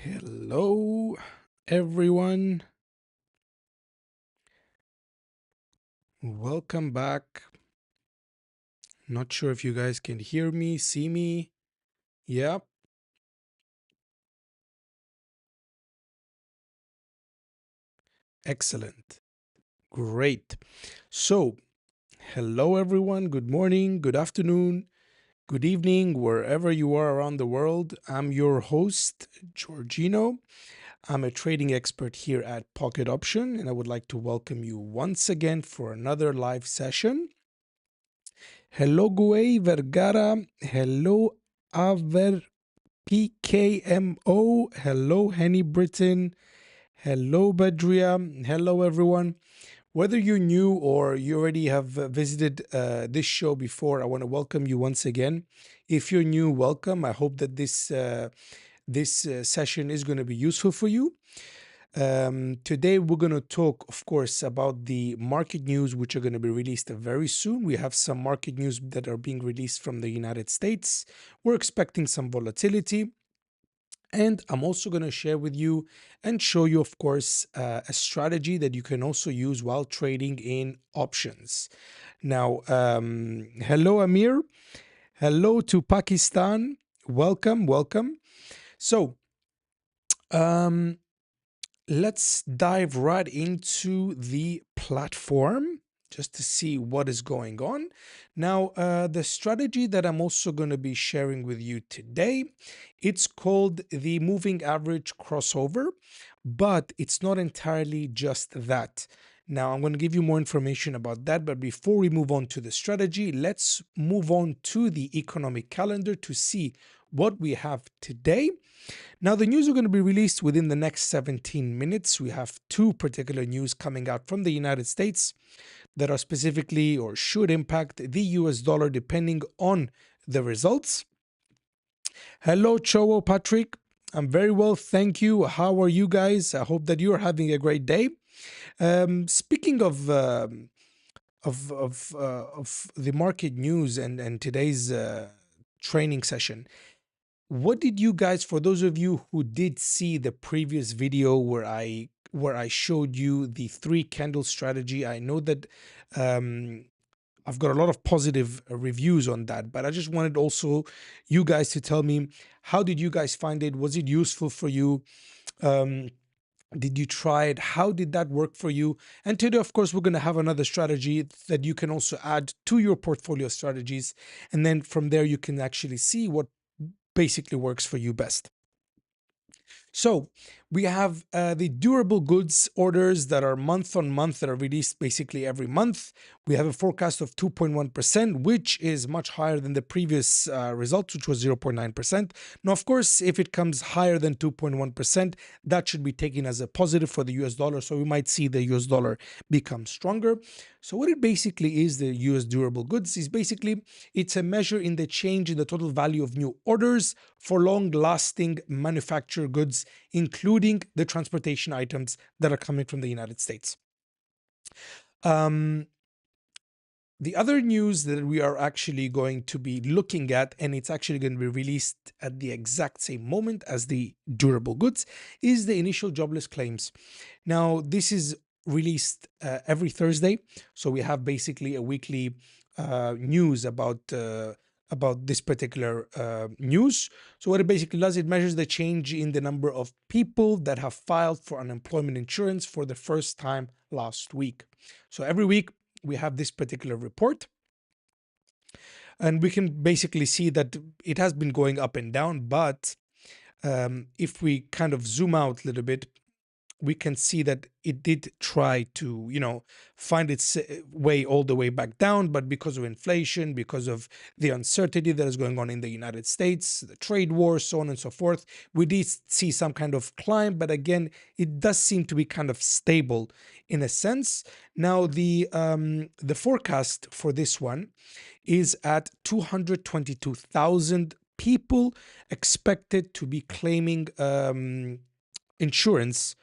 Hello, everyone. Welcome back. Not sure if you guys can hear me, see me. Yep, excellent. Great. So, hello, everyone. Good morning, good afternoon, good evening, wherever you are around the world. I'm your host, Giorgino. I'm a trading expert here at Pocket Option, and I would like to welcome you once again for another live session. Hello, Guay Vergara. Hello, Aver PKMO. Hello, Henny Britain. Hello, Badria. Hello, everyone. Whether you're new or you already have visited this show before, I want to welcome you once again. If you're new, welcome. I hope that this session is going to be useful for you. Today, we're going to talk, of course, about the market news, which are going to be released very soon. We have some market news that are being released from the United States. We're expecting some volatility. And I'm also going to share with you and show you, of course, a strategy that you can also use while trading in options. Now, hello, Amir. Hello to Pakistan. Welcome, welcome. So, um, let's dive right into the platform just to see what is going on. Now, the strategy that I'm also going to be sharing with you today, it's called the moving average crossover, but it's not entirely just that. Now, I'm going to give you more information about that, but before we move on to the strategy, let's move on to the economic calendar to see what we have today. Now, the news are going to be released within the next 17 minutes. We have two particular news coming out from the United States that are specifically or should impact the US dollar depending on the results. Hello, Chowo Patrick. I'm very well, thank you. How are you guys? I hope that you're having a great day. Speaking of the market news and today's training session, what did you guys, for those of you who did see the previous video where I showed you the three candle strategy? I know that um, I've got a lot of positive reviews on that, but I just wanted also you guys to tell me, how did you guys find it? Was it useful for you? Um, did you try it? How did that work for you? And today, of course, we're going to have another strategy that you can also add to your portfolio strategies. And then from there, you can actually see what basically works for you best. So we have the durable goods orders that are month on month that are released basically every month. We have a forecast of 2.1%, which is much higher than the previous result, which was 0.9%. Now, of course, if it comes higher than 2.1%, that should be taken as a positive for the US dollar. So we might see the US dollar become stronger. So what it basically is, the US durable goods, is basically it's a measure in the change in the total value of new orders for long-lasting manufactured goods, including the transportation items that are coming from the United States. Um, the other news that we are actually going to be looking at, and it's actually going to be released at the exact same moment as the durable goods, is the initial jobless claims. Now, this is released every Thursday, so we have basically a weekly news about this particular news. So what it basically does, it measures the change in the number of people that have filed for unemployment insurance for the first time last week. So every week we have this particular report, and we can basically see that it has been going up and down. But if we kind of zoom out a little bit, we can see that it did try to, find its way all the way back down. But because of inflation, because of the uncertainty that is going on in the United States, the trade war, so on and so forth, we did see some kind of climb. But again, it does seem to be kind of stable in a sense. Now, the forecast for this one is at 222,000 people expected to be claiming insurance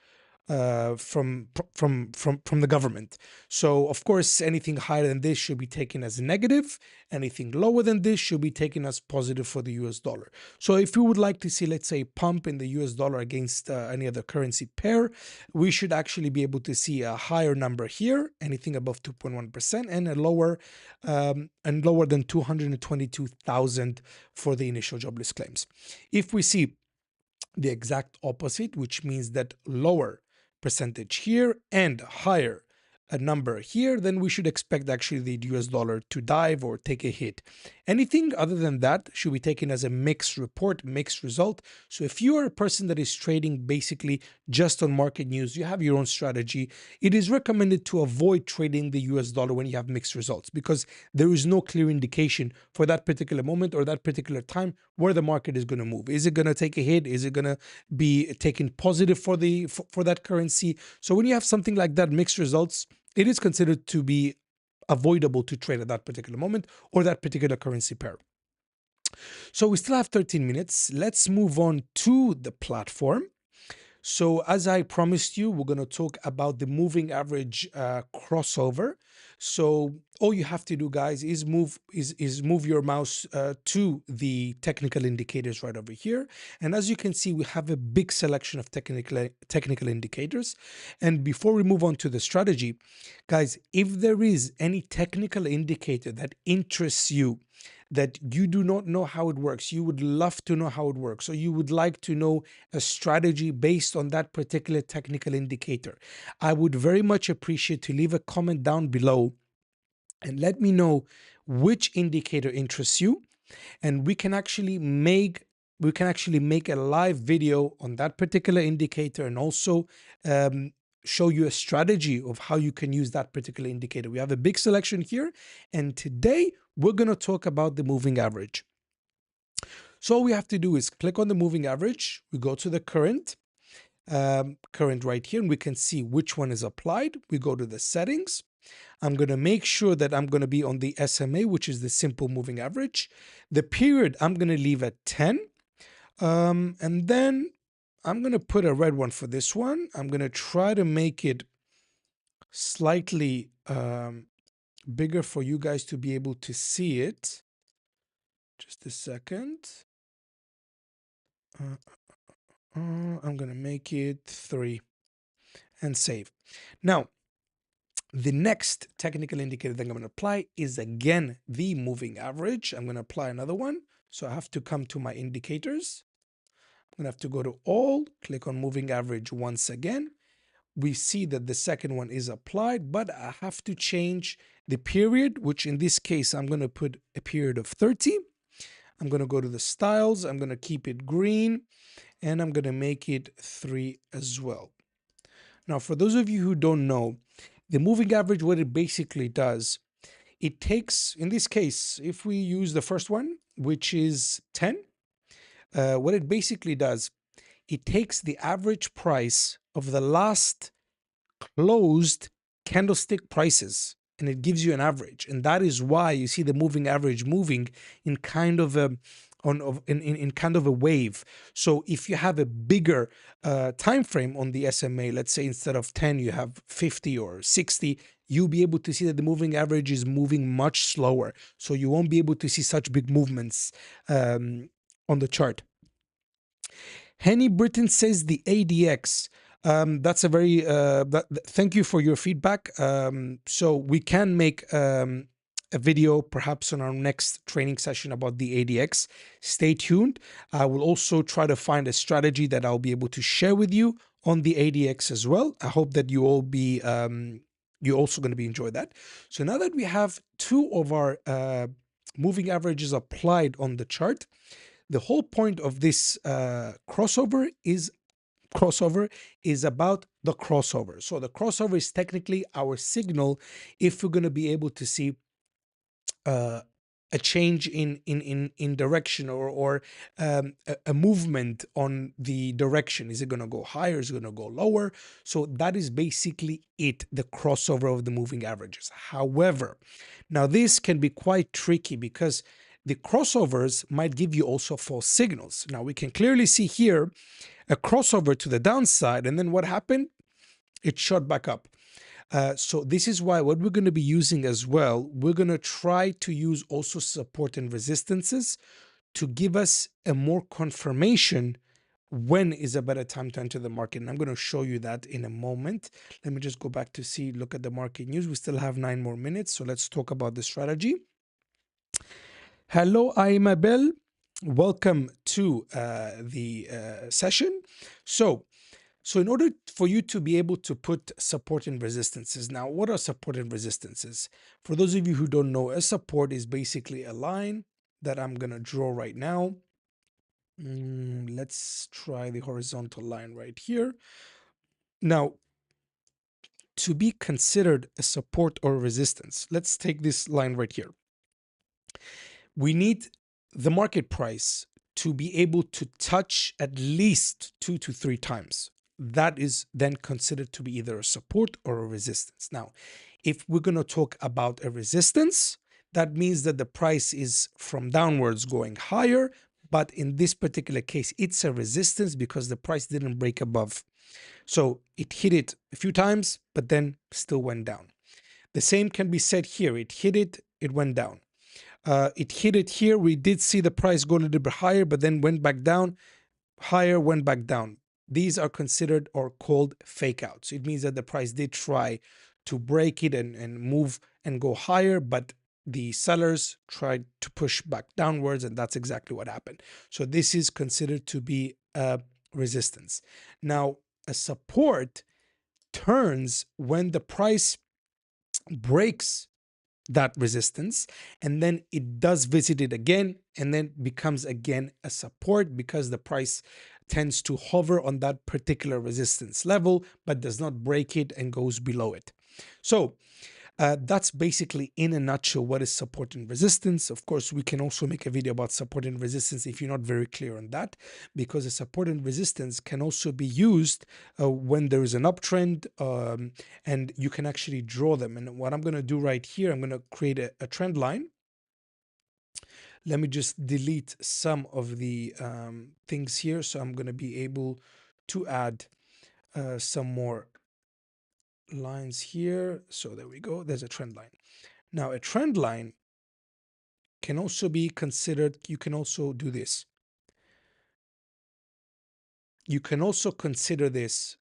from the government. So of course, anything higher than this should be taken as negative. Anything lower than this should be taken as positive for the US dollar. So if we would like to see, let's say, pump in the US dollar against any other currency pair, we should actually be able to see a higher number here, anything above 2.1%, and a lower and lower than 222,000 for the initial jobless claims. If we see the exact opposite, which means that lower percentage here and higher a number here, then we should expect actually the US dollar to dive or take a hit. Anything other than that should be taken as a mixed report, mixed result. So if you are a person that is trading basically just on market news, you have your own strategy, it is recommended to avoid trading the US dollar when you have mixed results, because there is no clear indication for that particular moment or that particular time where the market is going to move. Is it going to take a hit? Is it going to be taken positive for that currency? So when you have something like that, mixed results, it is considered to be avoidable to trade at that particular moment or that particular currency pair. So we still have 13 minutes. Let's move on to the platform. So as I promised you, we're going to talk about the moving average crossover. So all you have to do, guys, is move your mouse to the technical indicators right over here. And as you can see, we have a big selection of technical indicators. And before we move on to the strategy, guys, if there is any technical indicator that interests you, that you do not know how it works, you would love to know how it works, or you would like to know a strategy based on that particular technical indicator, I would very much appreciate to leave a comment down below and let me know which indicator interests you, and we can actually make a live video on that particular indicator, and also show you a strategy of how you can use that particular indicator. We have a big selection here, and today we're going to talk about the moving average. So all we have to do is click on the moving average. We go to the current right here, and we can see which one is applied. We go to the settings. I'm going to make sure that I'm going to be on the SMA, which is the simple moving average. The period I'm going to leave at 10. And then I'm going to put a red one for this one. I'm going to try to make it slightly bigger for you guys to be able to see it. Just a second. I'm going to make it 3 and save. Now, the next technical indicator that I'm going to apply is again the moving average. I'm going to apply another one. So I have to come to my indicators. I'm going to have to go to all, click on moving average once again. We see that the second one is applied, but I have to change the period, which in this case, I'm going to put a period of 30. I'm going to go to the styles. I'm going to keep it green, and I'm going to make it 3 as well. Now, for those of you who don't know, the moving average, what it basically does, it takes, in this case, if we use the first one, which is 10, what it basically does, it takes the average price of the last closed candlestick prices, and it gives you an average. And that is why you see the moving average moving in kind of a in kind of a wave. So if you have a bigger time frame on the SMA, let's say instead of 10 you have 50 or 60, you'll be able to see that the moving average is moving much slower, so you won't be able to see such big movements on the chart. Henny Britain says the ADX. That's a very thank you for your feedback. So we can make a video perhaps on our next training session about the ADX. Stay tuned. I will also try to find a strategy that I'll be able to share with you on the ADX as well. I hope that you all be you're also going to be enjoy that. So now that we have 2 of our moving averages applied on the chart, the whole point of this crossover is about the crossover. So the crossover is technically our signal if we're going to be able to see a change in direction, or a movement on the direction. Is it going to go higher? Is it going to go lower? So that is basically it, the crossover of the moving averages. However, now this can be quite tricky because the crossovers might give you also false signals. Now we can clearly see here a crossover to the downside, and then what happened? it shot back up. So this is why what we're going to be using as well, we're going to try to use also support and resistances to give us a more confirmation when is a better time to enter the market. And I'm going to show you that in a moment. Let me just go back to see, look at the market news. We still have 9 more minutes. So let's talk about the strategy. Hello, I'm Abel. Welcome to the session. So in order for you to be able to put support and resistances, now what are support and resistances? For those of you who don't know, a support is basically a line that I'm going to draw right now. Let's try the horizontal line right here. Now, to be considered a support or resistance, let's take this line right here. We need the market price to be able to touch at least 2 to 3 times. That is then considered to be either a support or a resistance. Now, if we're going to talk about a resistance, that means that the price is from downwards going higher, but in this particular case, it's a resistance because the price didn't break above. So it hit it a few times, but then still went down. The same can be said here. It hit it, it went down. It hit it here. We did see the price go a little bit higher, but then went back down, higher, went back down. These are considered or called fake outs. It means that the price did try to break it and move and go higher, but the sellers tried to push back downwards, and that's exactly what happened. So this is considered to be a resistance. Now, a support turns when the price breaks that resistance and then it does visit it again and then becomes again a support because the price tends to hover on that particular resistance level but does not break it and goes below it. So that's basically in a nutshell what is support and resistance. Of course, we can also make a video about support and resistance if you're not very clear on that, because a support and resistance can also be used when there is an uptrend, and you can actually draw them. And what I'm going to do right here, I'm going to create a trend line. Let me just delete some of the things here. So I'm going to be able to add some more lines here. So there we go. There's a trend line. Now, a trend line can also be considered, you can also do this. You can also consider this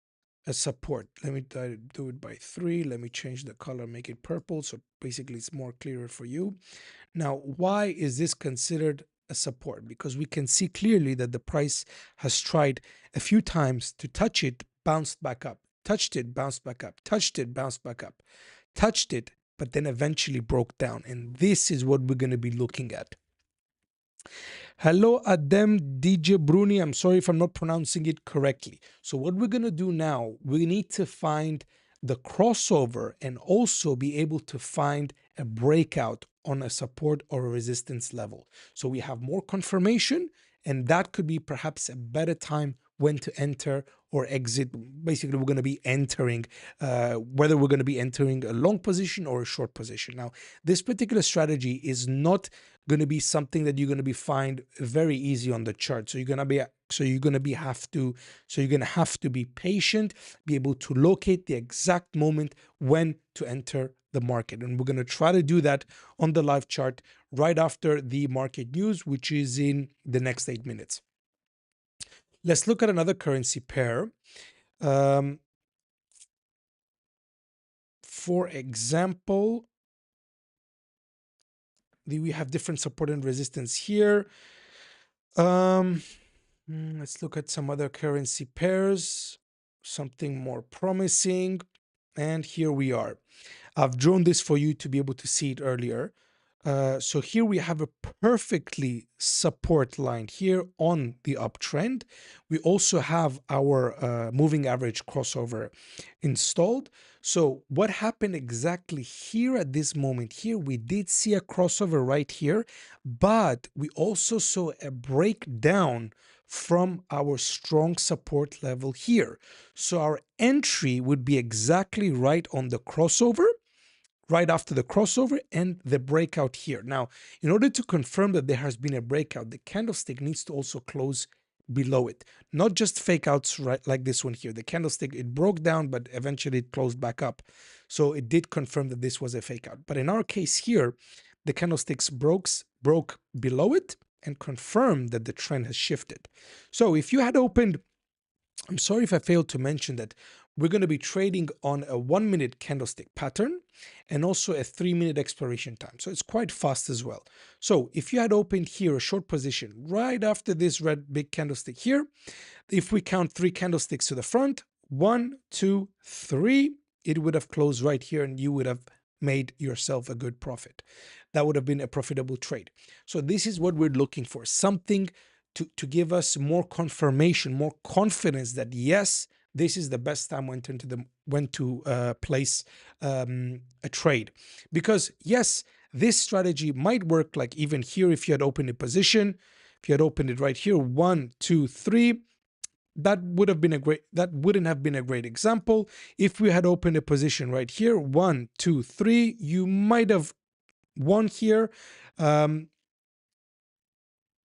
a support. Let me do it by 3. Let me change the color, make it purple. So basically it's more clearer for you. Now, why is this considered a support? Because we can see clearly that the price has tried a few times to touch it, bounced back up, touched it, bounced back up, touched it, bounced back up, touched it, but then eventually broke down. And this is what we're going to be looking at. Hello, Adem DJ Bruni. I'm sorry if I'm not pronouncing it correctly. So what we're going to do now, we need to find the crossover and also be able to find a breakout on a support or a resistance level. So we have more confirmation, and that could be perhaps a better time when to enter or exit. Basically, we're going to be entering, whether we're going to be entering a long position or a short position. Now, this particular strategy is not going to be something that you're going to be find very easy on the chart. So you're going to have to be patient, be able to locate the exact moment when to enter the market. And we're going to try to do that on the live chart right after the market news, which is in the next 8 minutes. Let's look at another currency pair. For example, we have different support and resistance here. Let's look at some other currency pairs, something more promising. And here we are. I've drawn this for you to be able to see it earlier. So here we have a perfectly support line here on the uptrend. We also have our moving average crossover installed. So what happened exactly here at this moment here, we did see a crossover right here, but we also saw a breakdown from our strong support level here. So our entry would be exactly right on the crossover, right after the crossover and the breakout here. Now, in order to confirm that there has been a breakout, the candlestick needs to also close below it, not just fake outs right like this one here. The candlestick, it broke down, but eventually it closed back up. So it did confirm that this was a fake out. But in our case here, the candlesticks broke below it and confirmed that the trend has shifted. So if you had opened, I'm sorry if I failed to mention that we're going to be trading on a 1 minute candlestick pattern and also a 3 minute expiration time. So it's quite fast as well. So if you had opened here a short position right after this red big candlestick here, if we count 3 candlesticks to the front, 1, 2, 3, it would have closed right here and you would have made yourself a good profit. That would have been a profitable trade. So this is what we're looking for, something to give us more confirmation, more confidence that yes, this is the best time when to place a trade. Because yes, this strategy might work like even here if you had opened a position, if you had opened it right here, 1, 2, 3, that wouldn't have been a great example. If we had opened a position right here, 1, 2, 3, you might have won here.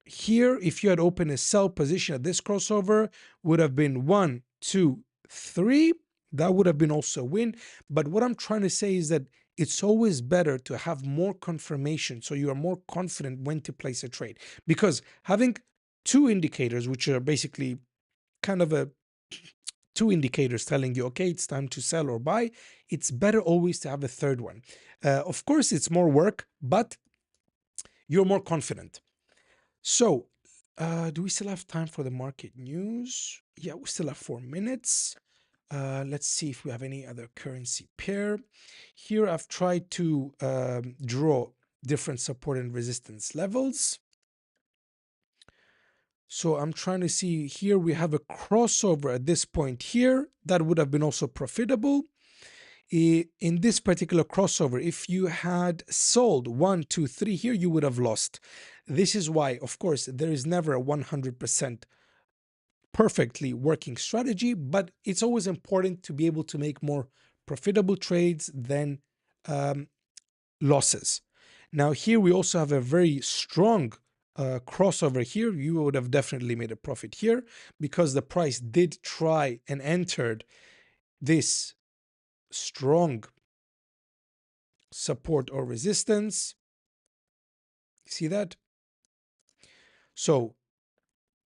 Here, if you had opened a sell position at this crossover, would have been 1, 2, 3. That would have been also a win. But what I'm trying to say is that it's always better to have more confirmation so you are more confident when to place a trade. Because having two indicators, which are basically kind of a two indicators telling you, okay, it's time to sell or buy, it's better always to have a third one. Of course, it's more work, but you're more confident. So, do we still have time for the market news? Yeah, we still have 4 minutes. Let's see if we have any other currency pair. Here, I've tried to draw different support and resistance levels. So I'm trying to see here, we have a crossover at this point here. That would have been also profitable. In this particular crossover, if you had sold 1, 2, 3 here, you would have lost. This is why, of course, there is never a 100% perfectly working strategy, but it's always important to be able to make more profitable trades than losses. Now here we also have a very strong crossover here. You would have definitely made a profit here because the price did try and entered this strong support or resistance. See that? So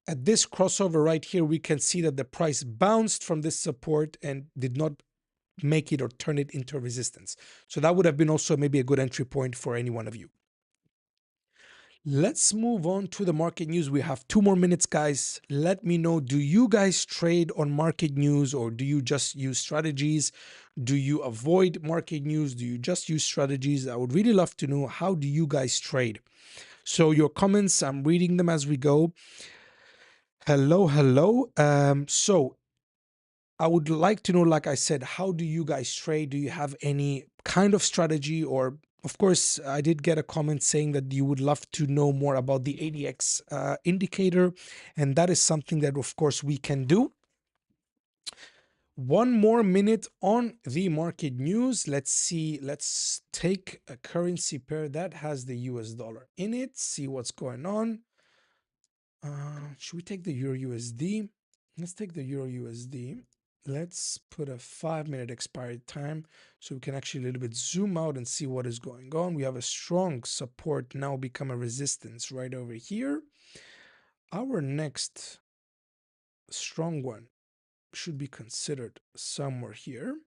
at this crossover right here, we can see that the price bounced from this support and did not make it or turn it into resistance. So that would have been also maybe a good entry point for any one of you. Let's move on to the market news. We have 2 more minutes, guys. Let me know, do you guys trade on market news or do you just use strategies? Do you avoid market news? Do you just use strategies? I would really love to know, how do you guys trade? So your comments, I'm reading them as we go. Hello, hello. So I would like to know, like I said, how do you guys trade? Do you have any kind of strategy? Or, of course, I did get a comment saying that you would love to know more about the ADX indicator. And that is something that, of course, we can do. 1 more minute on the market news. Let's see. Let's take a currency pair that has the US dollar in it, see what's going on. Should we take the Euro USD? Let's take the Euro USD. Let's put a 5 minute expiry time so we can actually a little bit zoom out and see what is going on. We have a strong support now become a resistance right over here. Our next strong one should be considered somewhere here.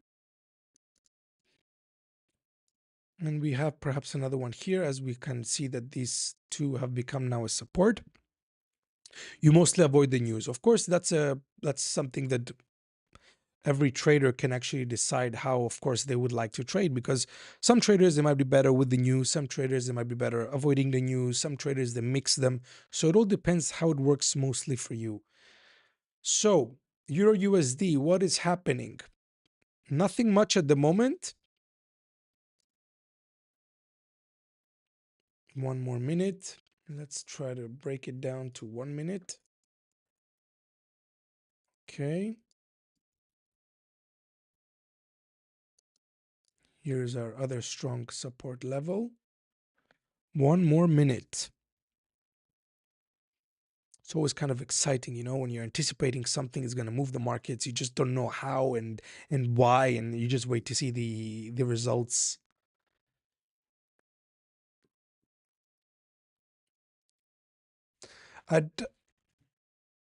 And we have perhaps another one here, as we can see that these two have become now a support. You mostly avoid the news. Of course, that's something that every trader can actually decide how, of course, they would like to trade, because some traders, they might be better with the news, some traders, they might be better avoiding the news, some traders, they mix them. So it all depends how it works mostly for you. So Euro USD, what is happening? Nothing much at the moment. 1 more minute. Let's try to break it down to 1 minute. Okay. Here's our other strong support level. 1 more minute. It's always kind of exciting, when you're anticipating something is going to move the markets. You just don't know how and why, and you just wait to see the results. I'd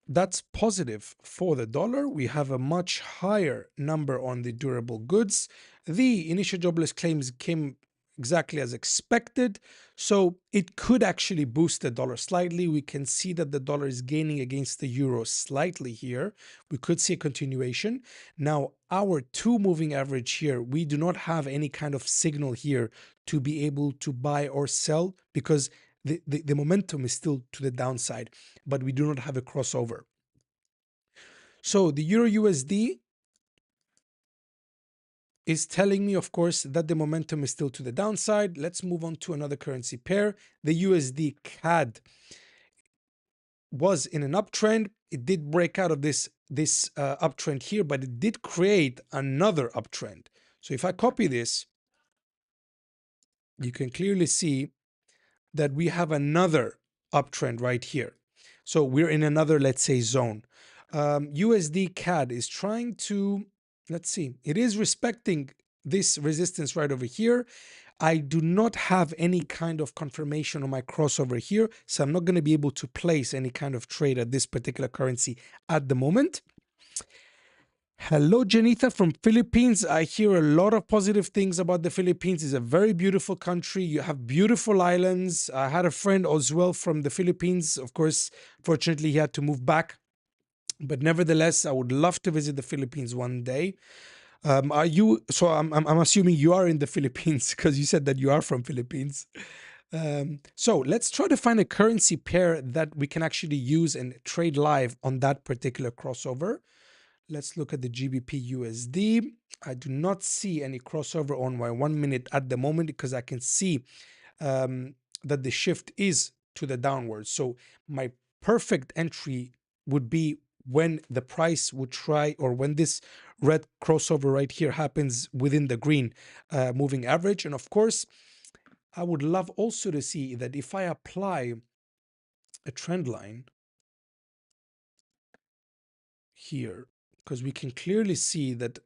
That's positive for the dollar. We have a much higher number on the durable goods. The initial jobless claims came exactly as expected. So it could actually boost the dollar slightly. We can see that the dollar is gaining against the euro slightly here. We could see a continuation. Now, our two moving average here, we do not have any kind of signal here to be able to buy or sell because the momentum is still to the downside, but we do not have a crossover. So the Euro USD is telling me, of course, that the momentum is still to the downside. Let's move on to another currency pair. The USD CAD was in an uptrend. It did break out of this uptrend here, but it did create another uptrend. So if I copy this, you can clearly see that we have another uptrend right here. So we're in another, let's say, zone. USD CAD is trying to, let's see, it is respecting this resistance right over here. I do not have any kind of confirmation on my crossover here, so I'm not going to be able to place any kind of trade at this particular currency at the moment. Hello, Janita from Philippines. I hear a lot of positive things about the Philippines. It's a very beautiful country. You have beautiful islands. I had a friend as well from the Philippines. Of course, fortunately, he had to move back. But nevertheless, I would love to visit the Philippines one day. Are you? So I'm assuming you are in the Philippines because you said that you are from Philippines. So let's try to find a currency pair that we can actually use and trade live on that particular crossover. Let's look at the GBP USD. I do not see any crossover on my 1 minute at the moment because I can see that the shift is to the downwards. So my perfect entry would be when the price would try, or when this red crossover right here happens within the green moving average. And of course, I would love also to see that if I apply a trend line here, because we can clearly see that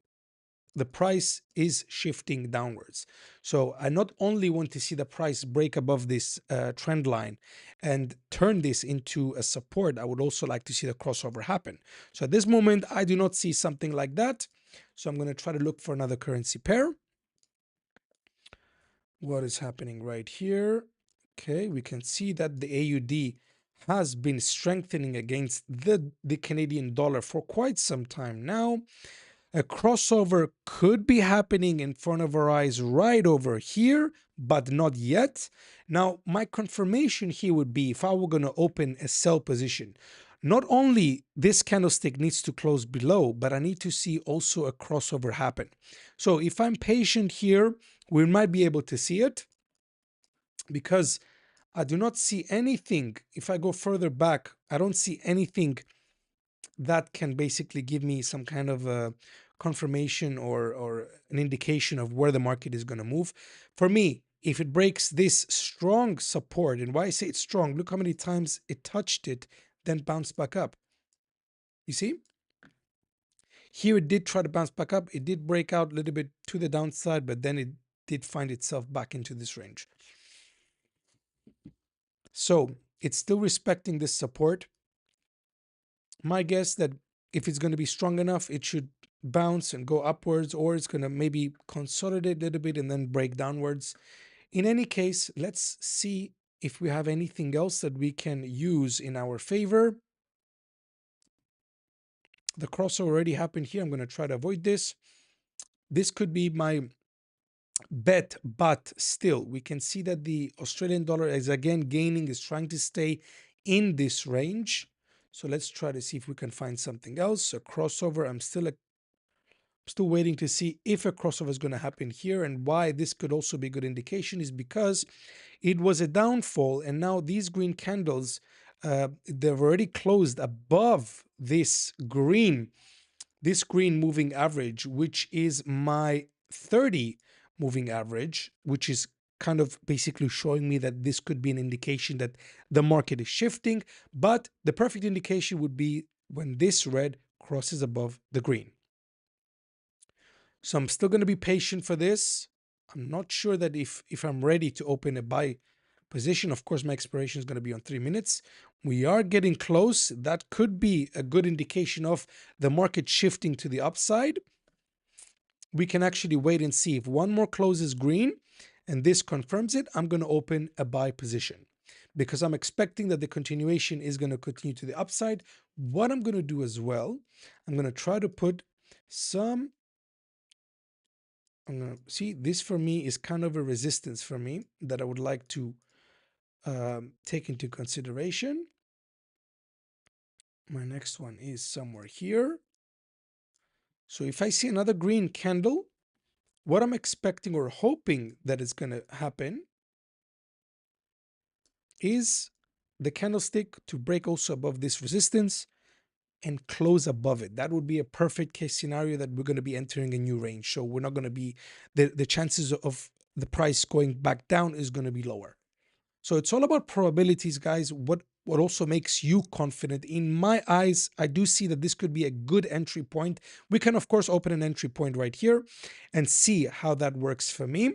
the price is shifting downwards. So I not only want to see the price break above this trend line and turn this into a support, I would also like to see the crossover happen. So at this moment, I do not see something like that. So I'm going to try to look for another currency pair. What is happening right here? Okay, we can see that the AUD has been strengthening against the Canadian dollar for quite some time now. A crossover could be happening in front of our eyes right over here, but not yet. Now, my confirmation here would be if I were going to open a sell position, not only this candlestick needs to close below, but I need to see also a crossover happen. So if I'm patient here, we might be able to see it because I do not see anything. If I go further back, I don't see anything that can basically give me some kind of a confirmation or an indication of where the market is going to move. For me, if it breaks this strong support, and why I say it's strong, look how many times it touched it, then bounced back up. You see? Here it did try to bounce back up. It did break out a little bit to the downside, but then it did find itself back into this range. So it's still respecting this support. My guess that if it's going to be strong enough, it should bounce and go upwards, or it's going to maybe consolidate a little bit and then break downwards. In any case, let's see if we have anything else that we can use in our favor. The crossover already happened here. I'm going to try to avoid this. This could be my bet, but still, we can see that the Australian dollar is again gaining, is trying to stay in this range. So let's try to see if we can find something else. A crossover. I'm still waiting to see if a crossover is going to happen here, and why this could also be a good indication is because it was a downfall, and now these green candles, they've already closed above this green moving average, which is my 30 moving average, which is kind of basically showing me that this could be an indication that the market is shifting. But the perfect indication would be when this red crosses above the green. So I'm still going to be patient for this. I'm not sure that if I'm ready to open a buy position. Of course, my expiration is going to be on 3 minutes. We are getting close. That could be a good indication of the market shifting to the upside. We can actually wait and see. If one more closes green and this confirms it, I'm going to open a buy position because I'm expecting that the continuation is going to continue to the upside. What I'm going to do as well, I'm going to try to put some, I'm going to see, this for me is kind of a resistance for me that I would like to take into consideration. My next one is somewhere here. So if I see another green candle, what I'm expecting or hoping that is going to happen is the candlestick to break also above this resistance and close above it. That would be a perfect case scenario that we're going to be entering a new range. So we're not going to be, the chances of the price going back down is going to be lower. So it's all about probabilities, guys. What also makes you confident? In my eyes, I do see that this could be a good entry point. We can, of course, open an entry point right here and see how that works for me.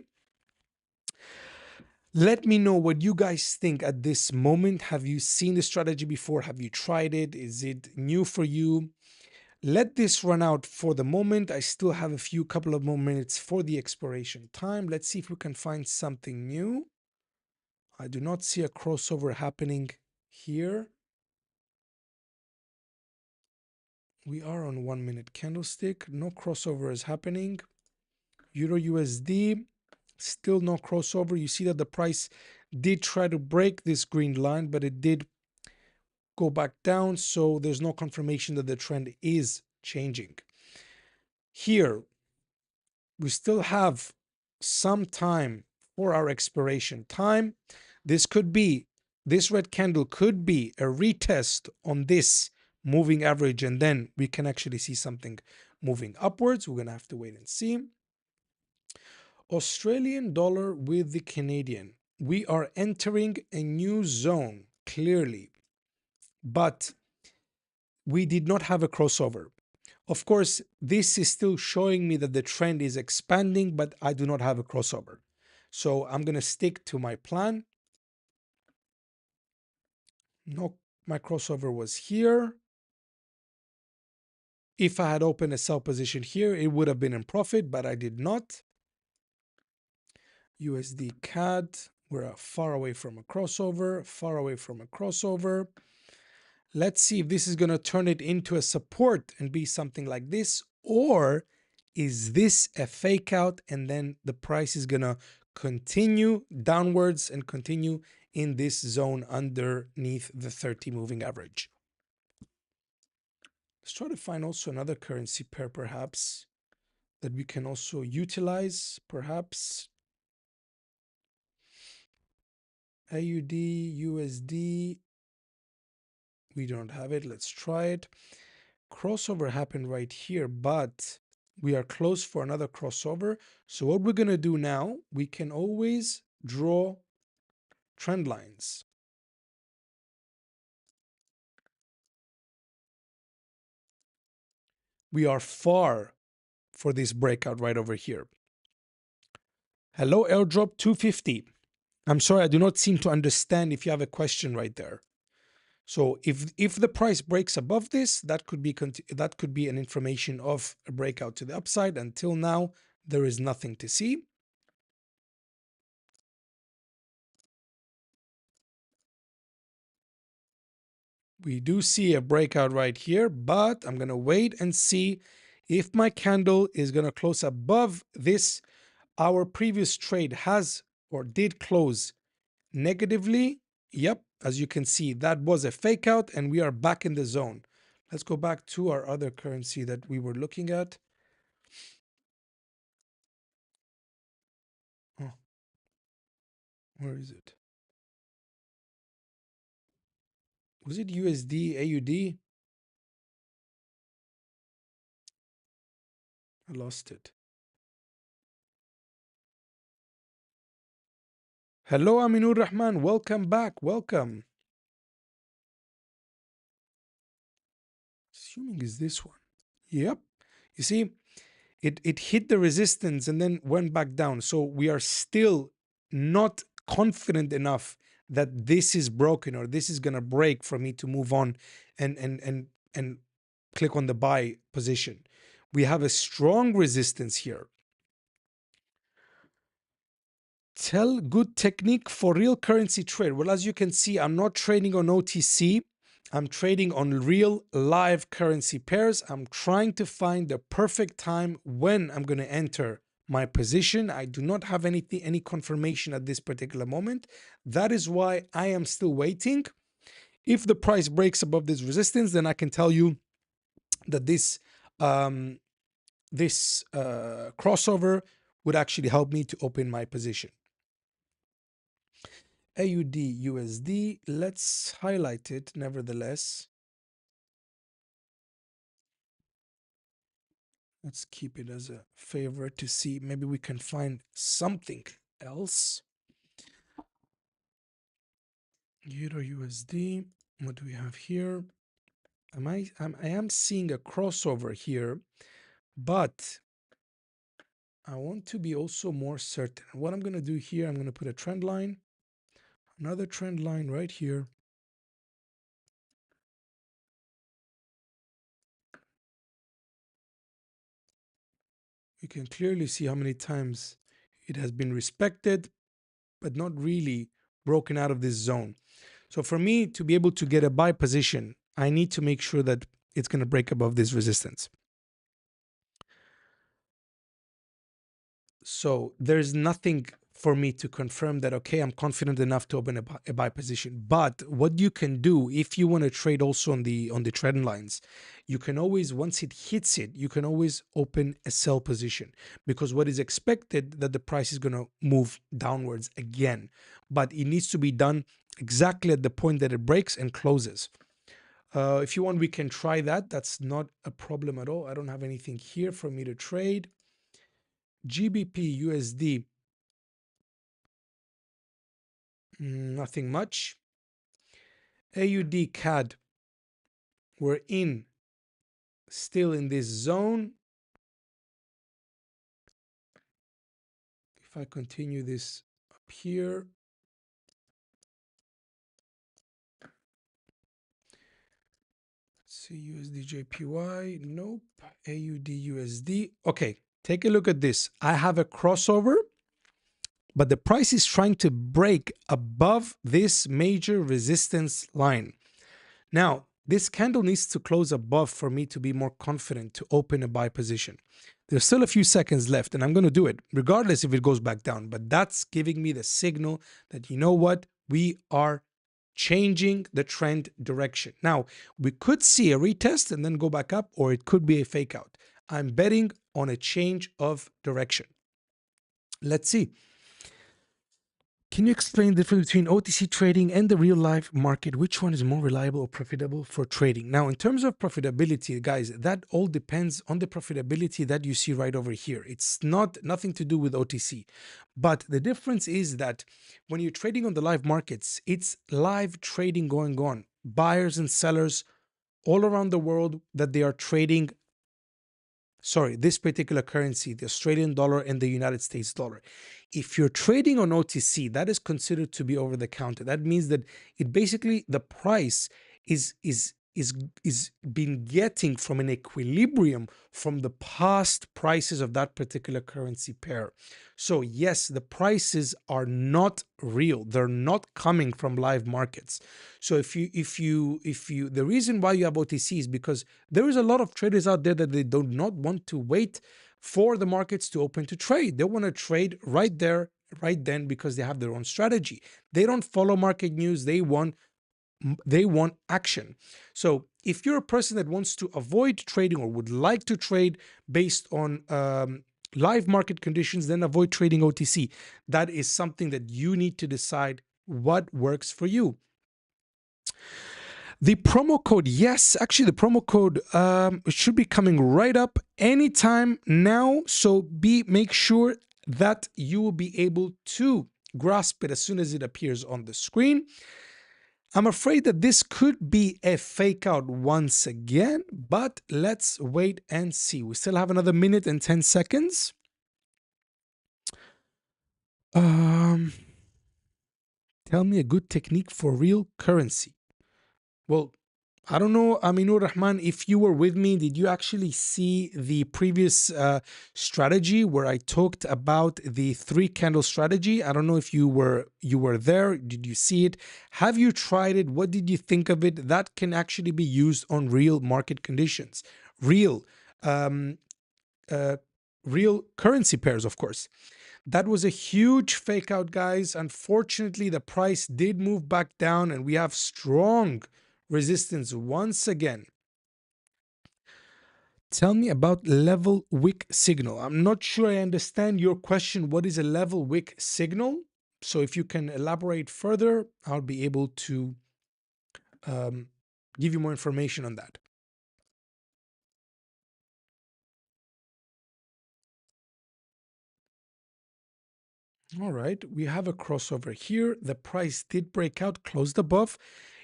Let me know what you guys think at this moment. Have you seen the strategy before? Have you tried it? Is it new for you? Let this run out for the moment. I still have a couple of more minutes for the expiration time. Let's see if we can find something new. I do not see a crossover happening here. We are on 1 minute candlestick. No crossover is happening. Euro USD, still no crossover. You see that the price did try to break this green line, but it did go back down. So there's no confirmation that the trend is changing. Here, we still have some time for our expiration time. This red candle could be a retest on this moving average, and then we can actually see something moving upwards. We're going to have to wait and see. Australian dollar with the Canadian. We are entering a new zone, clearly, but we did not have a crossover. Of course, this is still showing me that the trend is expanding, but I do not have a crossover. So I'm going to stick to my plan. No, my crossover was here. If I had opened a sell position here, it would have been in profit, but I did not. USD CAD, we're far away from a crossover, far away from a crossover. Let's see if this is going to turn it into a support and be something like this, or is this a fake out and then the price is going to continue downwards and continue in this zone underneath the 30 moving average. Let's try to find also another currency pair perhaps that we can also utilize, perhaps AUD, USD. We don't have it. Let's try it. Crossover happened right here, but we are close for another crossover. So what we're going to do now, we can always draw trend lines. We are far for this breakout right over here. Hello, airdrop 250. I'm sorry, I do not seem to understand if you have a question right there. So if the price breaks above this, that could be an information of a breakout to the upside. Until now, there is nothing to see. We do see a breakout right here, but I'm going to wait and see if my candle is going to close above this. Our previous trade has or did close negatively. Yep, as you can see, that was a fake out and we are back in the zone. Let's go back to our other currency that we were looking at. Oh, where is it? Was it USD, AUD? I lost it. Hello, Aminur Rahman. Welcome back. Welcome. Assuming is this one. Yep. You see, it hit the resistance and then went back down. So we are still not confident enough that this is broken or this is gonna break for me to move on and click on the buy position. We have a strong resistance here. Tell good technique for real currency trade. Well, as you can see, I'm not trading on OTC. I'm trading on real live currency pairs. I'm trying to find the perfect time when I'm going to enter my position. I do not have any confirmation at this particular moment. That is why I am still waiting. If the price breaks above this resistance, then I can tell you that um, this crossover would actually help me to open my position. AUD USD, let's highlight it nevertheless. Let's keep it as a favorite to see maybe we can find something else. Euro USD, what do we have here? I am seeing a crossover here, but I want to be also more certain. What I'm going to do here, I'm going to put a trend line, another trend line right here. You can clearly see how many times it has been respected, but not really broken out of this zone. So for me to be able to get a buy position, I need to make sure that it's going to break above this resistance. So there's nothing for me to confirm that, okay, I'm confident enough to open a buy position. But what you can do if you want to trade also on the trend lines, you can always, once it hits it, you can always open a sell position, because what is expected that the price is going to move downwards again, but it needs to be done exactly at the point that it breaks and closes. If you want, we can try that. That's not a problem at all. I don't have anything here for me to trade. GBP USD, nothing much. AUD CAD, we're still in this zone. If I continue this up here, let's see, USD JPY, nope. AUD USD, okay, take a look at this. I have a crossover, but the price is trying to break above this major resistance line. Now, this candle needs to close above for me to be more confident to open a buy position. There's still a few seconds left, and I'm going to do it regardless if it goes back down. But that's giving me the signal that, you know what, we are changing the trend direction. Now, we could see a retest and then go back up, or it could be a fake out. I'm betting on a change of direction. Let's see. Can you explain the difference between OTC trading and the real life market? Which one is more reliable or profitable for trading? Now, in terms of profitability, guys, that all depends on the profitability that you see right over here. It's nothing to do with OTC. But the difference is that when you're trading on the live markets, it's live trading going on. Buyers and sellers all around the world that they are trading this particular currency, the Australian dollar and the United States dollar. If you're trading on OTC, that is considered to be over the counter. That means that it basically, the price is been getting from an equilibrium from the past prices of that particular currency pair. So yes, the prices are not real. They're not coming from live markets. So if you the reason why you have OTC is because there is a lot of traders out there that they do not want to wait for the markets to open to trade. They want to trade right there, right then, because they have their own strategy. They don't follow market news. They want action. So if you're a person that wants to avoid trading or would like to trade based on live market conditions, then avoid trading OTC. That is something that you need to decide what works for you. The promo code, yes, actually the promo code should be coming right up anytime now. So make sure that you will be able to grasp it as soon as it appears on the screen. I'm afraid that this could be a fake out once again, but let's wait and see. We still have another minute and 10 seconds. Um, Tell me a good technique for real currency. Well, I don't know, Aminur Rahman, if you were with me, did you actually see the previous strategy where I talked about the three candle strategy? I don't know if you were there. Did you see it? Have you tried it? What did you think of it? That can actually be used on real market conditions, real um, uh, real currency pairs, of course. That was a huge fake out, guys. Unfortunately, the price did move back down and we have strong resistance once again. Tell me about level wick signal. I'm not sure I understand your question. What is a level wick signal? So if you can elaborate further, I'll be able to um, give you more information on that. All right, we have a crossover here. The price did break out, closed above.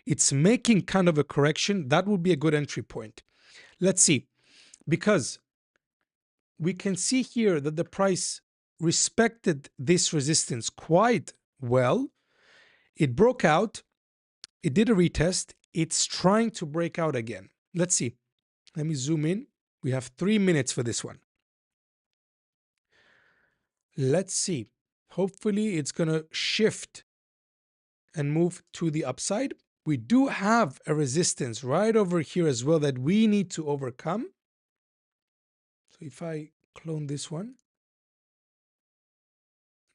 It's making kind of a correction. That would be a good entry point. Let's see, because we can see here that the price respected this resistance quite well. It broke out, it did a retest, it's trying to break out again. Let's see. Let me zoom in. We have 3 minutes for this one. Let's see. Hopefully, it's going to shift and move to the upside. We do have a resistance right over here as well that we need to overcome. So if I clone this one,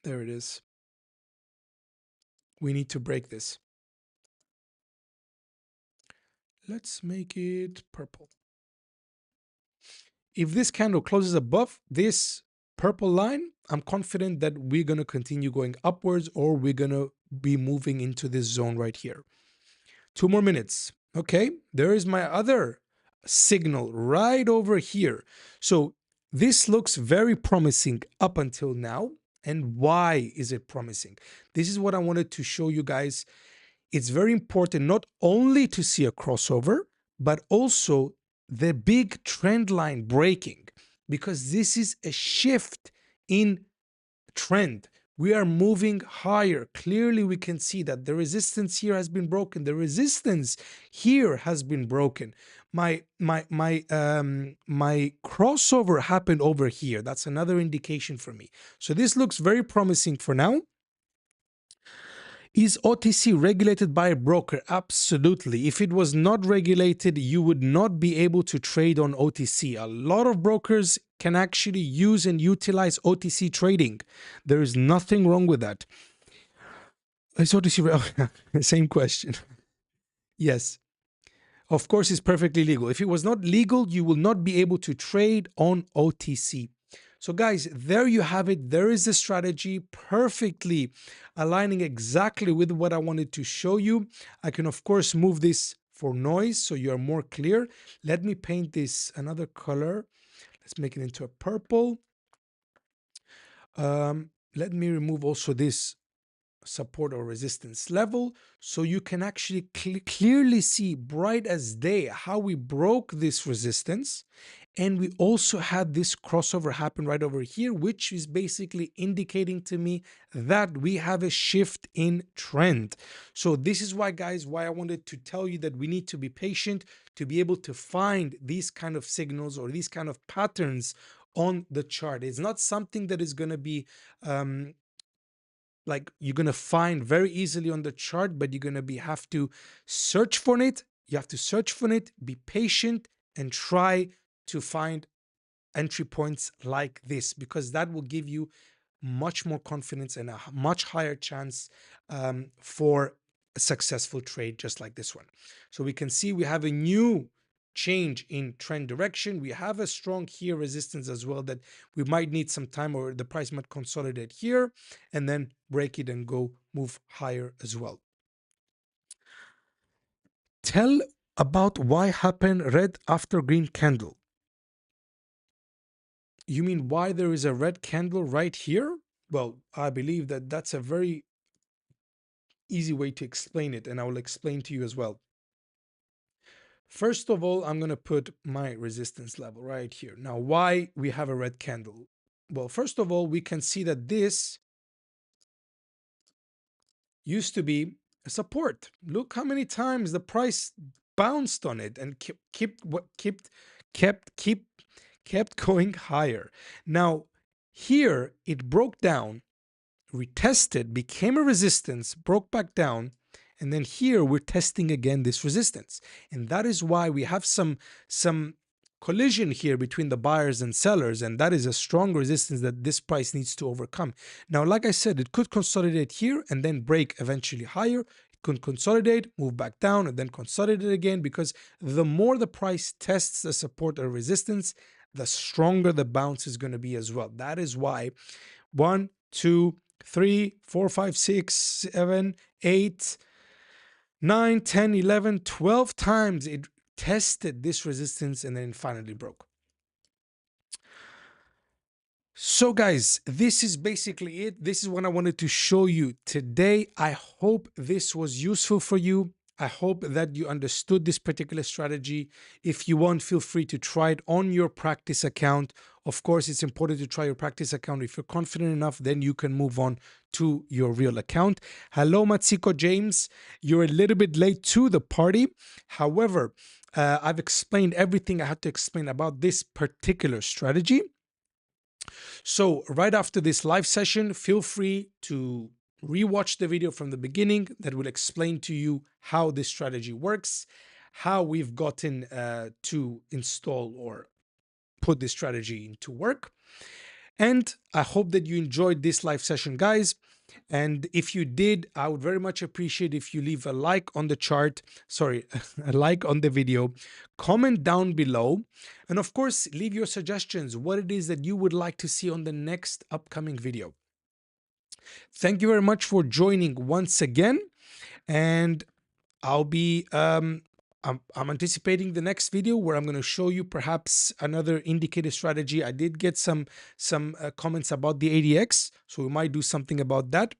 there it is. We need to break this. Let's make it purple. If this candle closes above this purple line, I'm confident that we're going to continue going upwards or we're going to be moving into this zone right here. 2 more minutes. Okay, there is my other signal right over here. So this looks very promising up until now. And why is it promising? This is what I wanted to show you guys. It's very important not only to see a crossover, but also the big trend line breaking, because this is a shift in trend. We are moving higher. Clearly, we can see that the resistance here has been broken. The resistance here has been broken. My crossover happened over here. That's another indication for me. So this looks very promising for now. Is OTC regulated by a broker? Absolutely. If it was not regulated, you would not be able to trade on OTC. A lot of brokers can actually use and utilize OTC trading. There is nothing wrong with that. Is OTC same question? Yes. Of course, it's perfectly legal. If it was not legal, you will not be able to trade on OTC. So guys, there you have it. There is a strategy perfectly aligning exactly with what I wanted to show you. I can, of course, move this for noise so you are more clear. Let me paint this another color. Let's make it into a purple. Let me remove also this support or resistance level so you can actually clearly see bright as day how we broke this resistance. And we also had this crossover happen right over here, which is basically indicating to me that we have a shift in trend. So this is why, guys, why I wanted to tell you that we need to be patient to be able to find these kind of signals or these kind of patterns on the chart. It's not something that is going to be like you're going to find very easily on the chart, but you're going to have to search for it. You have to search for it, be patient, and try to find entry points like this, because that will give you much more confidence and a much higher chance for a successful trade just like this one. So we can see we have a new change in trend direction. We have a strong here resistance as well that we might need some time, or the price might consolidate here and then break it and go move higher as well. Tell about why happened red after green candle. You mean why there is a red candle right here? Well, I believe that that's a very easy way to explain it, and I will explain to you as well. First of all, I'm going to put my resistance level right here. Now, why we have a red candle? Well, first of all, we can see that this used to be a support. Look how many times the price bounced on it and kept keep kept going higher. Now, here it broke down, retested, became a resistance, broke back down, and then here we're testing again this resistance. And that is why we have some collision here between the buyers and sellers, and that is a strong resistance that this price needs to overcome. Now, like I said, it could consolidate here and then break eventually higher. It could consolidate, move back down, and then consolidate again, because the more the price tests the support or resistance, the stronger the bounce is going to be as well. That is why 1, 2, 3, 4, 5, 6, 7, 8, 9, 10, 11, 12 times it tested this resistance and then finally broke. So guys, this is basically it. This is what I wanted to show you today. I hope this was useful for you. I hope that you understood this particular strategy. If you want, feel free to try it on your practice account. Of course, it's important to try your practice account. If you're confident enough, then you can move on to your real account. Hello, Matsiko James. You're a little bit late to the party. However, I've explained everything I had to explain about this particular strategy. So right after this live session, feel free to rewatch the video from the beginning that will explain to you how this strategy works, how we've gotten to install or put this strategy into work. And I hope that you enjoyed this live session, guys. And if you did, I would very much appreciate if you leave a like on the chart, sorry, a like on the video, comment down below, and of course, leave your suggestions, what it is that you would like to see on the next upcoming video. Thank you very much for joining once again, and I'll be I'm anticipating the next video where I'm going to show you perhaps another indicator strategy. I did get some comments about the ADX, so we might do something about that.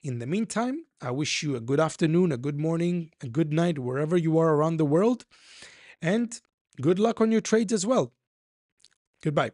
In the meantime, I wish you a good afternoon, a good morning, a good night, wherever you are around the world, and good luck on your trades as well. Goodbye.